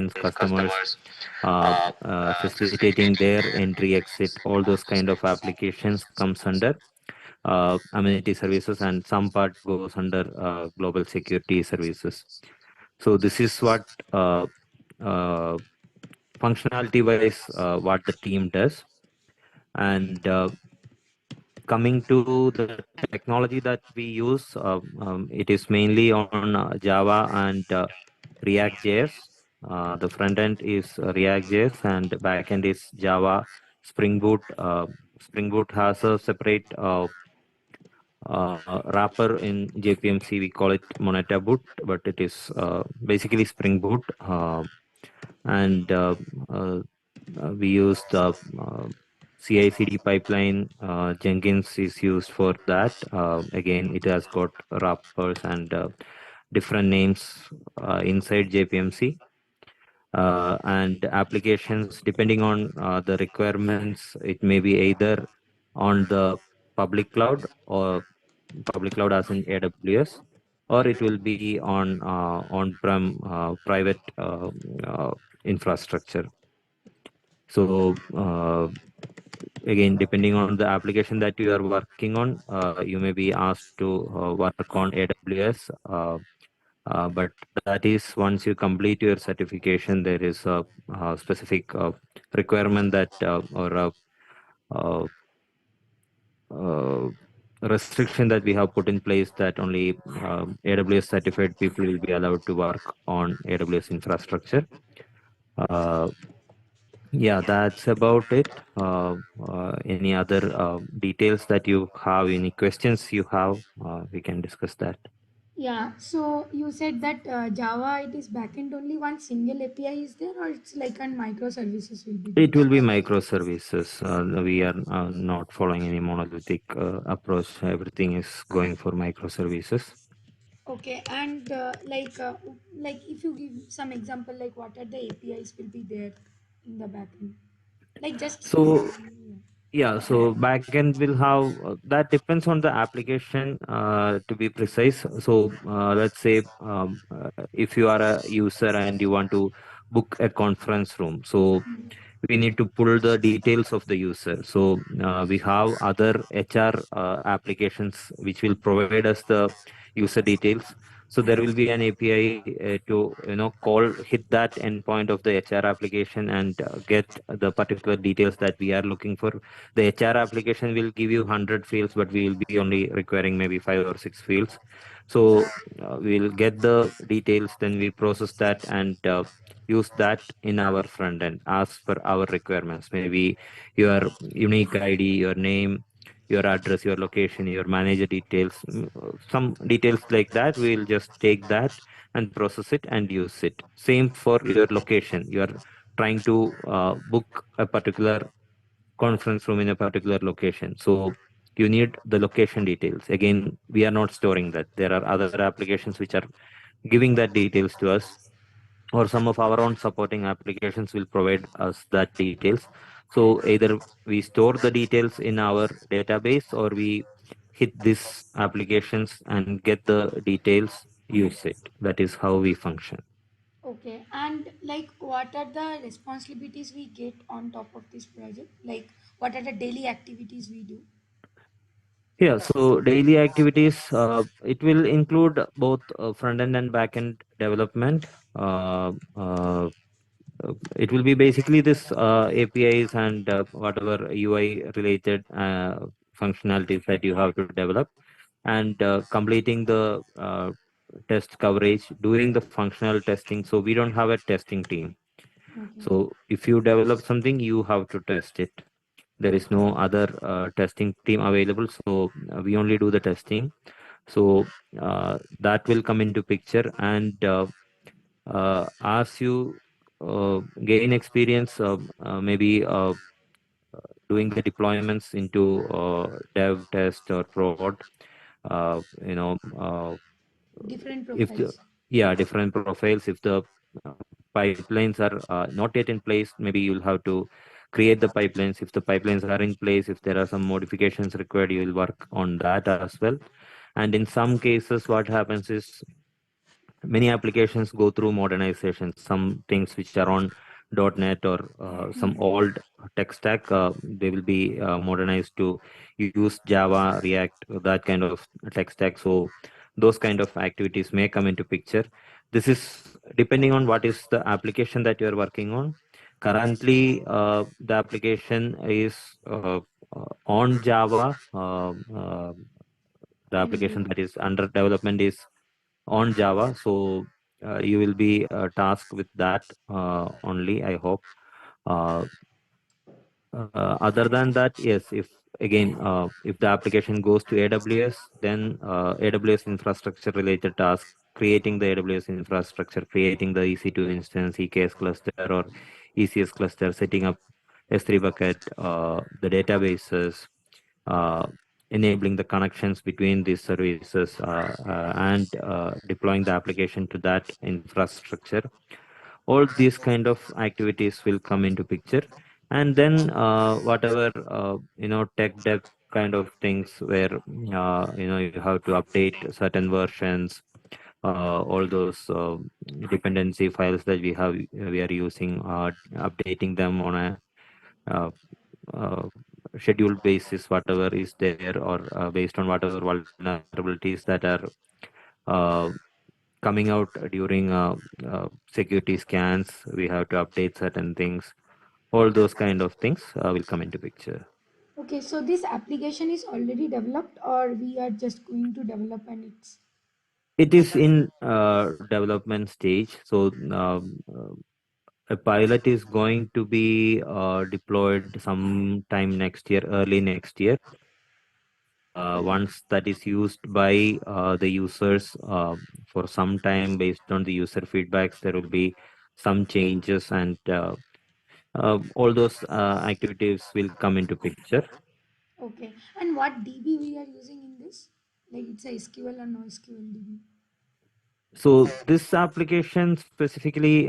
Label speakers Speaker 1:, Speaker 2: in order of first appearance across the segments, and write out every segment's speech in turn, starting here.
Speaker 1: customers, facilitating their entry, exit, all those kind of applications comes under amenity services, and some part goes under global security services. So this is what uh, functionality wise what the team does. And coming to the technology that we use, it is mainly on Java and React.js. The front end is React.js and back end is Java. Spring Boot. Spring Boot has a separate wrapper in JPMC. We call it Moneta Boot, but it is basically Spring Boot. And we use the CI/CD pipeline. Jenkins is used for that. Again, it has got wrappers and different names inside JPMC. And applications, depending on the requirements, it may be either on the public cloud or public cloud as in AWS, or it will be on on-prem private infrastructure. So again, depending on the application that you are working on, you may be asked to work on AWS. But that is once you complete your certification, there is a, specific requirement that or a restriction that we have put in place that only AWS certified people will be allowed to work on AWS infrastructure. Yeah, that's about it. Any other details that you have, any questions you have, we can discuss that.
Speaker 2: Yeah, so you said that Java it is backend only one single API is there, or it's like on microservices will be
Speaker 1: It
Speaker 2: there.
Speaker 1: will be microservices. We are not following any monolithic approach. Everything is going for microservices.
Speaker 2: Okay, and like if you give some example, like what are the APIs will be there in the backend? Like just
Speaker 1: So yeah, so backend will have that depends on the application to be precise. So let's say if you are a user and you want to book a conference room, so we need to pull the details of the user. So we have other HR applications which will provide us the user details. So there will be an API to call hit that endpoint of the HR application and get the particular details that we are looking for. The HR application will give you 100 fields, but we will be only requiring maybe 5 or 6 fields. So we'll get the details, then we process that and use that in our front end as per our requirements. Maybe your unique ID, your name, your address, your location, your manager details, some details like that. We'll just take that and process it and use it. Same for your location. You are trying to book a particular conference room in a particular location. So you need the location details. Again, we are not storing that. There are other applications which are giving that details to us, or some of our own supporting applications will provide us that details. So either we store the details in our database, or we hit these applications and get the details, use it. That is how we function.
Speaker 2: okay, and like what are the responsibilities we get on top of this project? Like what are the daily activities we do?
Speaker 1: Yeah, so daily activities, it will include both front end and back end development. Uh, uh, it will be basically this APIs and whatever UI related functionalities that you have to develop, and completing the test coverage, doing the functional testing. So we don't have a testing team.
Speaker 2: Okay.
Speaker 1: So if you develop something, you have to test it. There is no other testing team available, so we only do the testing. So that will come into picture, and as you gain experience, maybe doing the deployments into dev, test, or prod, uh, you know, uh,
Speaker 2: Different
Speaker 1: if the
Speaker 2: profiles.
Speaker 1: yeah, different profiles. If the uh, pipelines are not yet in place, maybe you'll have to create the pipelines. If the pipelines are in place, if there are some modifications required, you will work on that as well. And in some cases, what happens is many applications go through modernization. Some things which are on .NET or some old tech stack, they will be modernized to use Java, React, that kind of tech stack. So those kind of activities may come into picture. This is depending on what is the application that you are working on. Currently, the application is on Java. The application
Speaker 2: Only.
Speaker 1: that is under development is on Java. So you will be tasked with that only, I hope. Uh, Other than that, yes, if again, if the application goes to AWS, then AWS infrastructure related tasks, creating the AWS infrastructure, creating the EC2 instance, EKS cluster or ECS cluster, setting up S3 bucket, the databases, uh, enabling the connections between these services, and deploying the application to that infrastructure. All these kind of activities will come into picture. And then whatever tech debt kind of things where you have to update certain versions, all those dependency files that we are using, updating them on a uh, uh, scheduled basis, whatever is there, or based on whatever vulnerabilities that are uh, coming out during security scans. We have to update certain things. All those kind of things will come into picture.
Speaker 2: Okay, so this application is already developed, or we are just going to develop and it's
Speaker 1: It is in development stage. So a pilot is going to be deployed sometime next year, early next year. Once that is used by the users for some time, based on the user feedbacks, there will be some changes, and all those activities will come into picture.
Speaker 2: okay. And what DB we are using in this? Like it's a SQL or no SQL DB?
Speaker 1: So this application specifically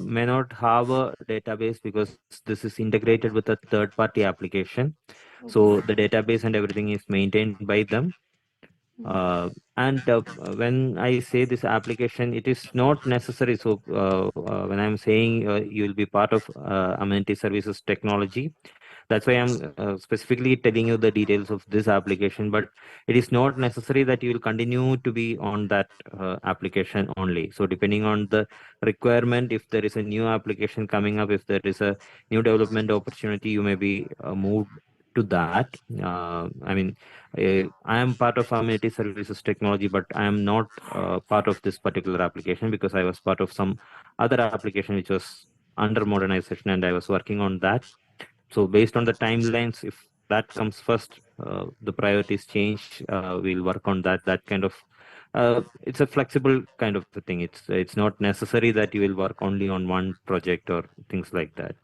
Speaker 1: may not have a database because this is integrated with a third-party application. So the
Speaker 2: Okay.
Speaker 1: database and everything is maintained by them.
Speaker 2: Hmm.
Speaker 1: And when I say this application, it is not necessary. So when I'm saying you will be part of amenity services technology, that's why I'm specifically telling you the details of this application. But it is not necessary that you will continue to be on that application only. So depending on the requirement, if there is a new application coming up, if there is a new development opportunity, you may be moved to that. I mean, I am part of amenity services technology, but I am not part of this particular application because I was part of some other application which was under modernization, and I was working on that. So based on the timelines, if that comes first, the priorities change. We'll work on that. That kind of it's a flexible kind of a thing. It's not necessary that you will work only on one project or things like that.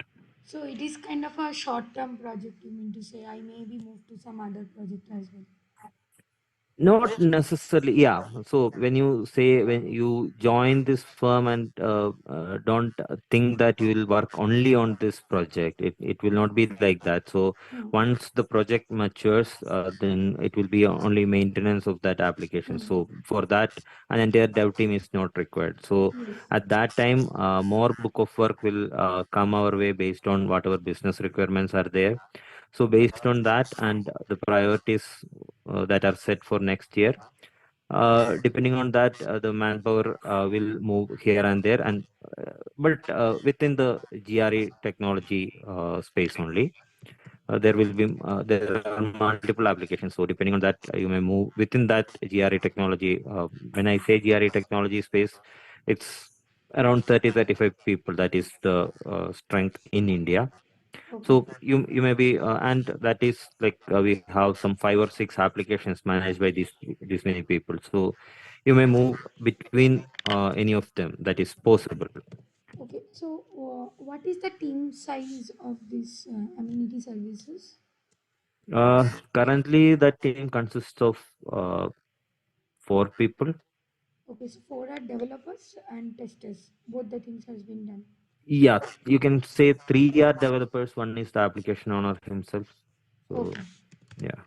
Speaker 2: So it is kind of a short-term project. You mean to say I may be moved to some other project as well.
Speaker 1: Not necessarily, yeah. So when you say, when you join this firm and don't think that you will work only on this project, it will not be like that. So
Speaker 2: Hmm.
Speaker 1: once the project matures, then it will be only maintenance of that application.
Speaker 2: Hmm.
Speaker 1: So for that, an entire dev team is not required. So
Speaker 2: Yes.
Speaker 1: at that time, more book of work will come our way based on whatever business requirements are there. So based on that and the priorities that are set for next year, depending on that, the manpower will move here and there, and but within the GRE technology space only. There are multiple applications. So depending on that, you may move within that GRE technology. When I say GRE technology space, it's around 30-35 people. That is the strength in India.
Speaker 2: Okay.
Speaker 1: So you may be, and that is like we have some 5 or 6 applications managed by these many people. So you may move between any of them. That is possible.
Speaker 2: Okay. So what is the team size of this amenity services?
Speaker 1: Currently, the team consists of 4 people.
Speaker 2: Okay. So four are developers and testers. Both the things has been done.
Speaker 1: Yeah, you can say 3 are developers. One is the application owner himself. So
Speaker 2: Okay.
Speaker 1: yeah,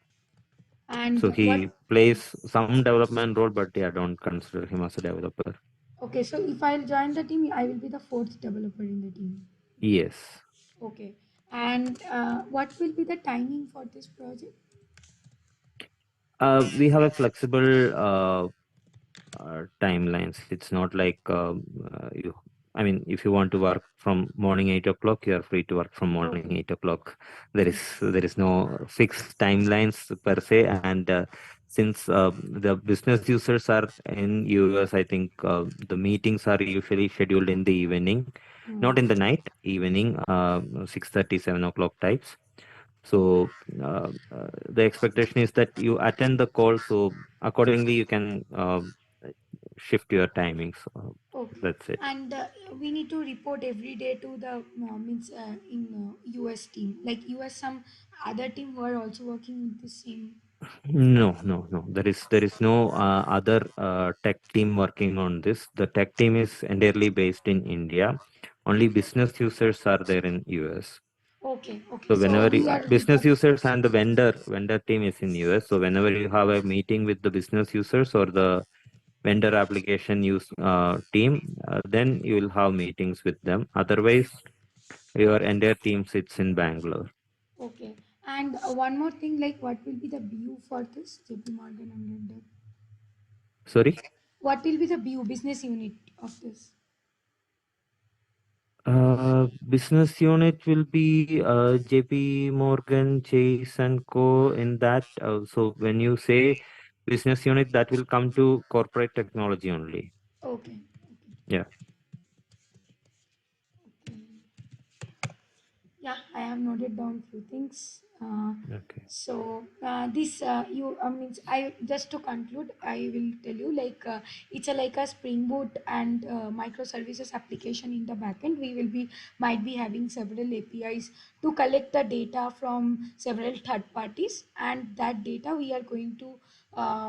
Speaker 2: And
Speaker 1: so
Speaker 2: what?
Speaker 1: he plays some development role, but yeah, don't consider him as a developer.
Speaker 2: Okay, so if I'll join the team, I will be the fourth developer in the team.
Speaker 1: Yes.
Speaker 2: Okay, and what will be the timing for this project?
Speaker 1: We have a flexible timelines. It's not like you. I mean, if you want to work from morning 8 o'clock, you are free to work from morning
Speaker 2: Okay.
Speaker 1: 8 o'clock. There is no fixed timelines per se, and since the business users are in US, I think the meetings are usually scheduled in the evening, not in the
Speaker 2: Hmm.
Speaker 1: night, evening, 6:30, 7 o'clock types. So the expectation is that you attend the call, so accordingly you can shift your timings.
Speaker 2: Okay,
Speaker 1: That's it.
Speaker 2: and we need to report every day to the means in US team. Like US, some other team who are also working in the same.
Speaker 1: No, no, no. There is no other tech team working on this. The tech team is entirely based in India. Only business users are there in US.
Speaker 2: Okay, okay.
Speaker 1: So
Speaker 2: So
Speaker 1: whenever
Speaker 2: we are
Speaker 1: business
Speaker 2: reporting.
Speaker 1: users and the vendor team is in US. So whenever you have a meeting with the business users or the vendor application use team, then you will have meetings with them. Otherwise, your entire team sits in Bangalore.
Speaker 2: Okay, and one more thing, like what will be the BU for this JP Morgan under that?
Speaker 1: Sorry.
Speaker 2: What will be the BU business unit of this?
Speaker 1: Business unit will be JP Morgan, Chase and Co. In that. So when you say business unit, that will come to corporate technology only.
Speaker 2: Okay,
Speaker 1: Yeah.
Speaker 2: okay. Yeah, I have noted down few things.
Speaker 1: Okay.
Speaker 2: This you means I just to conclude, I will tell you like it's a like a Spring Boot and microservices application in the backend. We will be might be having several APIs to collect the data from several third parties, and that data we are going to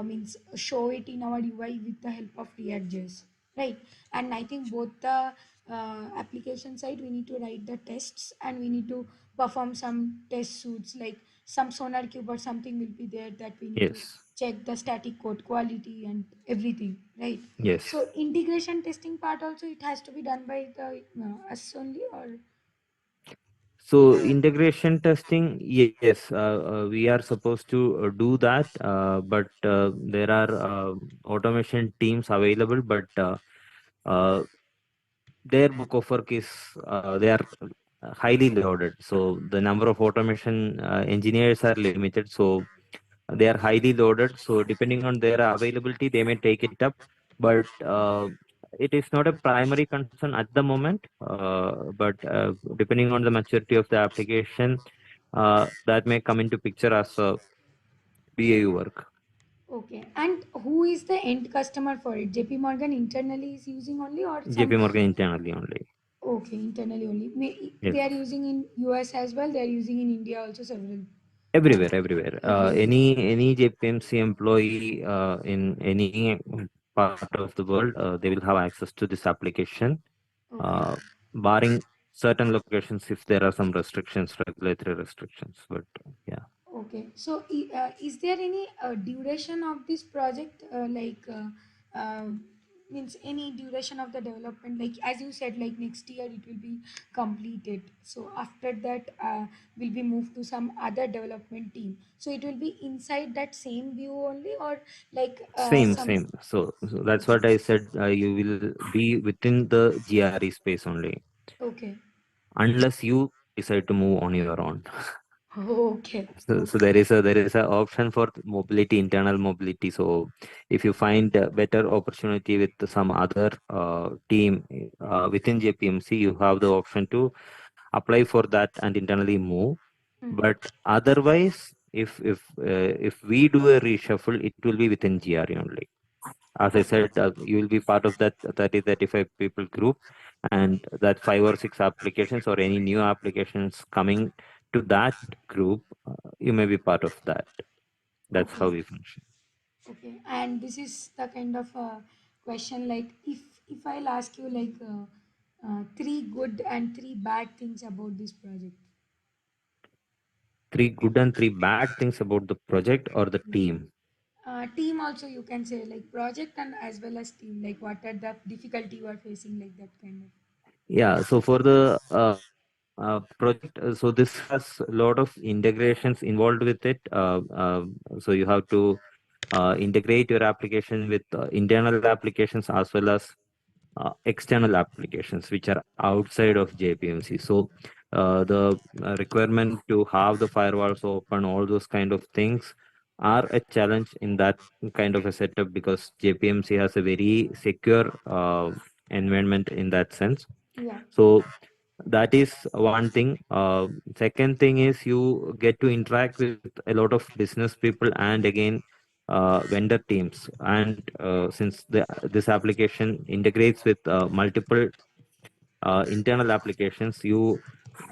Speaker 2: means show it in our UI with the help of React.js, right? And I think both the application side we need to write the tests, and we need to perform some test suits like some sonar cube or something will be there that we need to
Speaker 1: Yes.
Speaker 2: check the static code quality and everything, right?
Speaker 1: Yes.
Speaker 2: So integration testing part also it has to be done by the us only, or
Speaker 1: So integration testing, yes, we are supposed to do that, but there are automation teams available, but uh, their book of work is they are highly loaded. So the number of automation engineers are limited. So they are highly loaded. So depending on their availability, they may take it up. But it is not a primary concern at the moment. But depending on the maturity of the application, that may come into picture as a BAU work.
Speaker 2: okay. And who is the end customer for it? JP Morgan internally is using only, or some.
Speaker 1: JP Morgan internally only.
Speaker 2: Okay, internally only. They
Speaker 1: Yes.
Speaker 2: are using in US as well. They are using in India also several.
Speaker 1: Everywhere, everywhere.
Speaker 2: Everywhere.
Speaker 1: Any JPMC employee in any part of the world, they will have access to this application,
Speaker 2: Okay.
Speaker 1: uh, barring certain locations if there are some restrictions, regulatory restrictions. But yeah,
Speaker 2: Okay. So, is there any duration of this project? Uh, means any duration of the development? Like as you said, like next year it will be completed. So after that, will be moved to some other development team. So it will be inside that same view only, or like
Speaker 1: same,
Speaker 2: some.
Speaker 1: same. So that's what I said. You will be within the GRE space only,
Speaker 2: Okay.
Speaker 1: unless you decide to move on your own.
Speaker 2: Okay.
Speaker 1: So
Speaker 2: Okay.
Speaker 1: there is a option for mobility, internal mobility. So if you find a better opportunity with some other team within JPMC, you have the option to apply for that and internally move.
Speaker 2: Mhm.
Speaker 1: But otherwise, if we do a reshuffle, it will be within GRE only. As I said, you will be part of that 30-35 people group, and that 5 or 6 applications or any new applications coming to that group, you may be part of that. That's how
Speaker 2: Okay.
Speaker 1: we function.
Speaker 2: Okay, and this is the kind of question like if I'll ask you like three good and three bad things about this project.
Speaker 1: 3 good and 3 bad things about the project or the
Speaker 2: Yeah.
Speaker 1: team.
Speaker 2: Team also you can say like project and as well as team, like what are the difficulty you are facing, like that kind of.
Speaker 1: Yeah, so for the project, so this has a lot of integrations involved with it. So you have to integrate your application with internal applications as well as external applications which are outside of JPMC. So the requirement to have the firewalls open, all those kind of things are a challenge in that kind of a setup because JPMC has a very secure environment in that sense.
Speaker 2: Yeah.
Speaker 1: So that is one thing. Second thing is you get to interact with a lot of business people and again vendor teams. And since this application integrates with multiple internal applications, you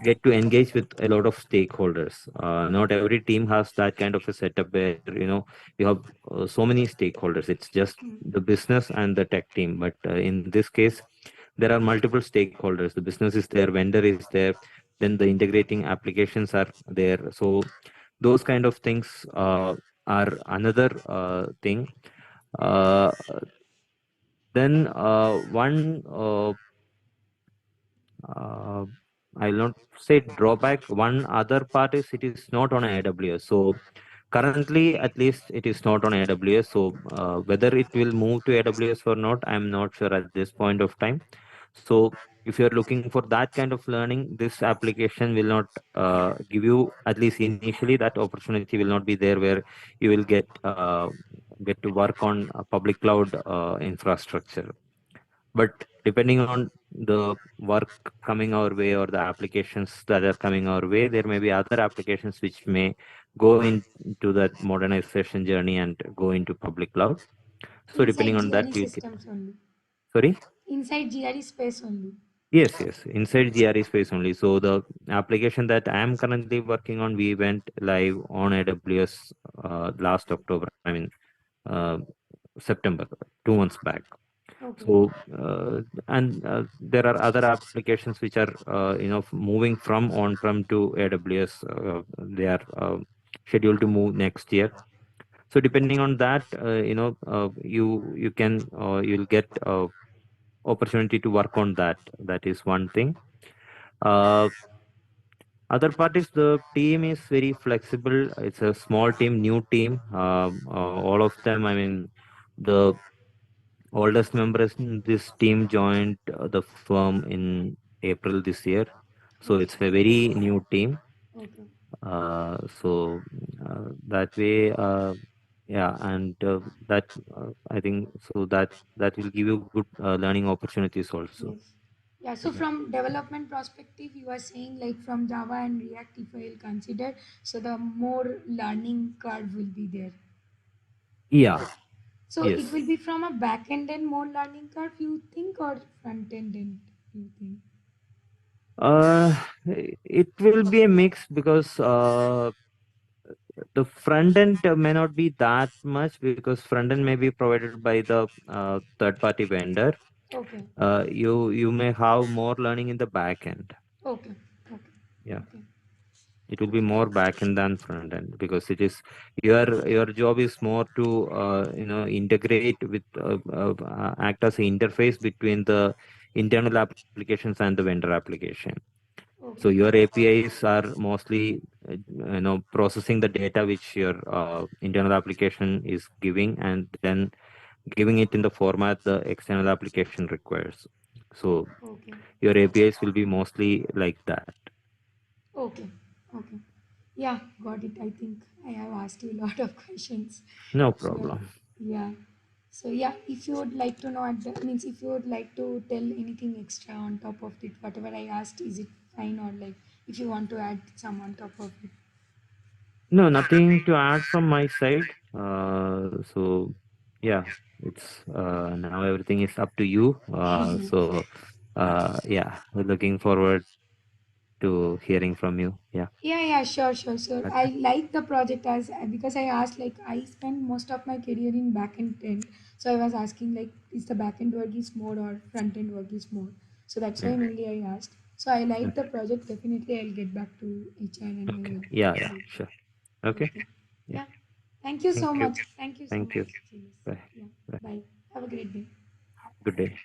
Speaker 1: get to engage with a lot of stakeholders. Not every team has that kind of a setup where you have so many stakeholders. It's just
Speaker 2: Mm.
Speaker 1: the business and the tech team. But in this case, there are multiple stakeholders. The business is there, vendor is there, then the integrating applications are there. So those kind of things are another thing. Uh, then one uh, I'll not say drawback. One other part is it is not on AWS. So currently, at least it is not on AWS. So whether it will move to AWS or not, I'm not sure at this point of time. So if you're looking for that kind of learning, this application will not give you, at least initially, that opportunity will not be there where you will get to work on a public cloud infrastructure. But depending on the work coming our way or the applications that are coming our way, there may be other applications which may go into that modernization journey and go into public cloud. So depending
Speaker 2: Inside
Speaker 1: on that,
Speaker 2: GRE
Speaker 1: you can,
Speaker 2: systems only.
Speaker 1: sorry.
Speaker 2: Inside GRE space only.
Speaker 1: Yes, yes, inside GRE space only. So the application that I am currently working on, we went live on AWS last October. I mean, uh, September, 2 months back.
Speaker 2: Okay.
Speaker 1: So there are other applications which are moving from on-prem to AWS. They are scheduled to move next year. So depending on that, you can you'll get opportunity to work on that. That is one thing. Uh, Other part is the team is very flexible. It's a small team, new team. All of them, I mean, the oldest members in this team joined the firm in April this year. So it's
Speaker 2: Okay.
Speaker 1: a very new team.
Speaker 2: Okay.
Speaker 1: That way, yeah, and that I think so that will give you good learning opportunities also.
Speaker 2: Yes. Yeah. So
Speaker 1: Yeah.
Speaker 2: from development perspective, you are saying like from Java and React, if I will consider, so the more learning curve will be there.
Speaker 1: Yeah.
Speaker 2: So it
Speaker 1: Yes.
Speaker 2: will be from a back end and more learning curve, you think, or front end and you think?
Speaker 1: Uh, it will be a mix because the front end may not be that much because front end may be provided by the third party vendor.
Speaker 2: Okay.
Speaker 1: You may have more learning in the back end.
Speaker 2: Okay. Okay.
Speaker 1: Yeah,
Speaker 2: Okay.
Speaker 1: it will be more back end than front end because it is your job is more to integrate with act as an interface between the internal applications and the vendor application. So
Speaker 2: Okay.
Speaker 1: your APIs are mostly processing the data which your internal application is giving and then giving it in the format the external application requires. So
Speaker 2: Okay.
Speaker 1: your APIs will be mostly like that.
Speaker 2: Okay. Okay. Yeah, got it. I think I have asked you a lot of questions.
Speaker 1: No
Speaker 2: Sure.
Speaker 1: problem.
Speaker 2: Yeah. So yeah, if you would like to know, means if you would like to tell anything extra on top of it, whatever I asked, is it fine, or like if you want to add some on top of it?
Speaker 1: No, nothing to add from my side. So yeah, it's now everything is up to you. Yeah, we're looking forward to hearing from you. Yeah.
Speaker 2: Yeah, yeah, sure, sure, sure. I
Speaker 1: Okay.
Speaker 2: like the project as because I asked, like I spent most of my career in back end, so I was asking like is the back end work is more or front end work is more. So that's why
Speaker 1: Okay.
Speaker 2: mainly I asked. So I like the
Speaker 1: Okay.
Speaker 2: project. Definitely, I'll get back to HR and I
Speaker 1: Okay.
Speaker 2: will.
Speaker 1: Yeah. Yeah. Sure. Okay.
Speaker 2: Okay.
Speaker 1: Yeah.
Speaker 2: Yeah. Thank you so
Speaker 1: Thank you.
Speaker 2: much. Thank you so
Speaker 1: Thank
Speaker 2: much,
Speaker 1: you.
Speaker 2: Chilis.
Speaker 1: Bye.
Speaker 2: Yeah.
Speaker 1: Bye.
Speaker 2: Bye. Have a great day.
Speaker 1: Good day.